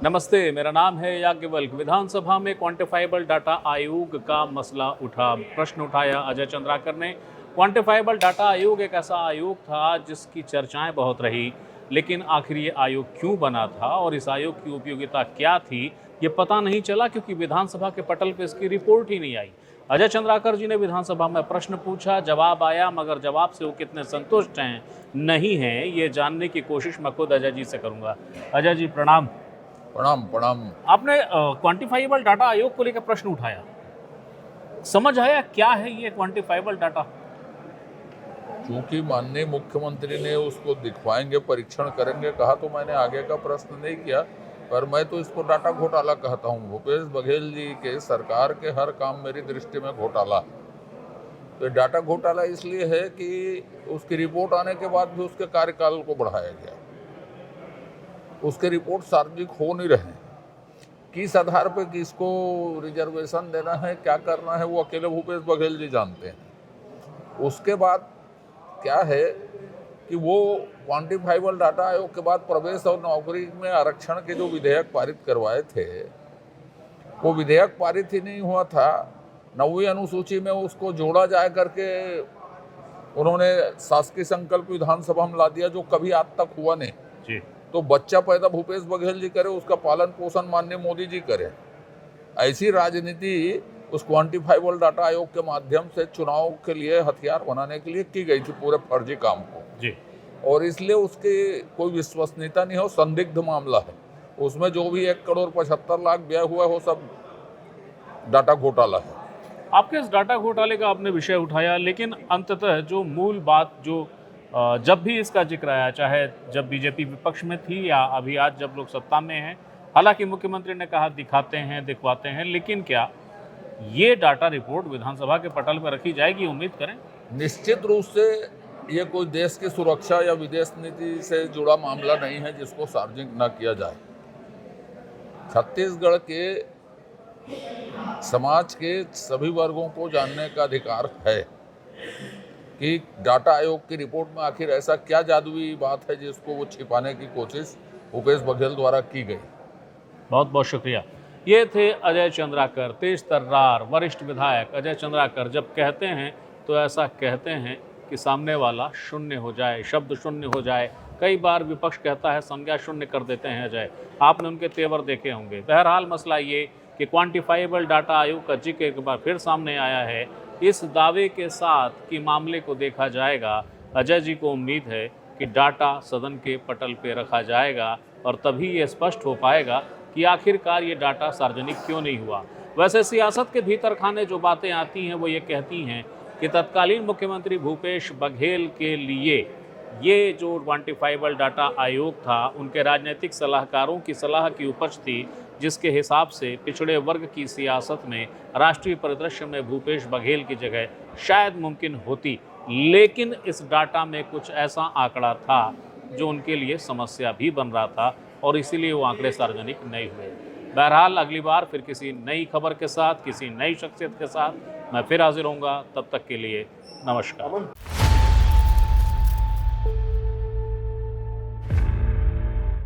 नमस्ते, मेरा नाम है याज्ञवल्क्य। विधानसभा में क्वांटिफाइबल डाटा आयोग का मसला उठा। प्रश्न उठाया अजय चंद्राकर ने। क्वांटिफाइबल डाटा आयोग एक ऐसा आयोग था जिसकी चर्चाएं बहुत रही, लेकिन आखिर ये आयोग क्यों बना था और इस आयोग की उपयोगिता क्या थी, ये पता नहीं चला, क्योंकि विधानसभा के पटल पर इसकी रिपोर्ट ही नहीं आई। अजय चंद्राकर जी ने विधानसभा में प्रश्न पूछा, जवाब आया, मगर जवाब से वो कितने संतुष्ट हैं नहीं हैं, ये जानने की कोशिश मैं खुद अजय जी से करूंगा। अजय जी प्रणाम। प्रणाम प्रणाम। आपने क्वांटिफाइबल डाटा आयोग को लेकर प्रश्न उठाया, समझ आया क्या है ये क्वांटिफाइबल डाटा? चूंकि माननीय मुख्यमंत्री ने उसको दिखवाएंगे, परीक्षण करेंगे कहा, तो मैंने आगे का प्रश्न नहीं किया, पर मैं तो इसको डाटा घोटाला कहता हूँ। भूपेश बघेल जी के सरकार के हर काम मेरी दृष्टि में घोटाला। तो डाटा घोटाला इसलिए है कि उसकी रिपोर्ट आने के बाद भी उसके कार्यकाल को बढ़ाया गया, उसके रिपोर्ट सार्वजनिक हो नहीं रहे। किस आधार पे किसको रिजर्वेशन देना है, क्या करना है, वो अकेले भूपेश बघेल जी जानते हैं। उसके बाद क्या है कि वो क्वांटिफाइबल डाटा आयोग के बाद प्रवेश और नौकरी में आरक्षण के जो विधेयक पारित करवाए थे, वो विधेयक पारित ही नहीं हुआ था। 9वीं अनुसूची में उसको जोड़ा जाए करके उन्होंने शासकीय संकल्प विधानसभा में ला दिया, जो कभी आज तक हुआ नहीं जी। तो बच्चा पैदा भूपेश बघेल जी करे, उसका पालन पोषण माननीय मोदी जी करे। ऐसी राजनीति उस क्वांटिफाइबल डाटा आयोग के माध्यम से चुनाव के लिए हथियार बनाने के लिए की गई थी, पूरे फर्जी काम को जी। और इसलिए उसकी कोई विश्वसनीयता नहीं हो, संदिग्ध मामला है। उसमें जो भी 1,75,00,000 व्यय हुआ है वो सब डाटा घोटाला है। आपके इस डाटा घोटाले का आपने विषय उठाया, लेकिन अंततः जो मूल बात, जो जब भी इसका जिक्र आया, चाहे जब बीजेपी विपक्ष में थी या अभी आज जब लोग सत्ता में हैं, हालांकि मुख्यमंत्री ने कहा दिखाते हैं, दिखवाते हैं, लेकिन क्या ये डाटा रिपोर्ट विधानसभा के पटल पर रखी जाएगी? उम्मीद करें। निश्चित रूप से ये कोई देश की सुरक्षा या विदेश नीति से जुड़ा मामला नहीं है जिसको सार्वजनिक न किया जाए। छत्तीसगढ़ के समाज के सभी वर्गों को जानने का अधिकार है कि डाटा आयोग की रिपोर्ट में आखिर ऐसा क्या जादुई बात है जिसको वो छिपाने की कोशिश भूपेश बघेल द्वारा की गई। बहुत बहुत शुक्रिया। ये थे अजय चंद्राकर, तेज तर्रार वरिष्ठ विधायक अजय चंद्राकर। जब कहते हैं तो ऐसा कहते हैं कि सामने वाला शून्य हो जाए, शब्द शून्य हो जाए। कई बार विपक्ष कहता है संज्ञा शून्य कर देते हैं अजय, आपने उनके तेवर देखे होंगे। बहरहाल मसला ये कि क्वांटिफाइबल डाटा आयोग का जिक्र एक बार फिर सामने आया है, इस दावे के साथ कि मामले को देखा जाएगा। अजय जी को उम्मीद है कि डाटा सदन के पटल पर रखा जाएगा और तभी ये स्पष्ट हो पाएगा कि आखिरकार ये डाटा सार्वजनिक क्यों नहीं हुआ। वैसे सियासत के भीतर खाने जो बातें आती हैं वो ये कहती हैं कि तत्कालीन मुख्यमंत्री भूपेश बघेल के लिए ये जो क्वांटिफाइबल डाटा आयोग था, उनके राजनीतिक सलाहकारों की सलाह की उपज थी, जिसके हिसाब से पिछड़े वर्ग की सियासत में राष्ट्रीय परिदृश्य में भूपेश बघेल की जगह शायद मुमकिन होती। लेकिन इस डाटा में कुछ ऐसा आंकड़ा था जो उनके लिए समस्या भी बन रहा था और इसीलिए वो आंकड़े सार्वजनिक नहीं हुए। बहरहाल अगली बार फिर किसी नई खबर के साथ, किसी नई शख्सियत के साथ मैं फिर हाजिर होऊंगा। तब तक के लिए नमस्कार।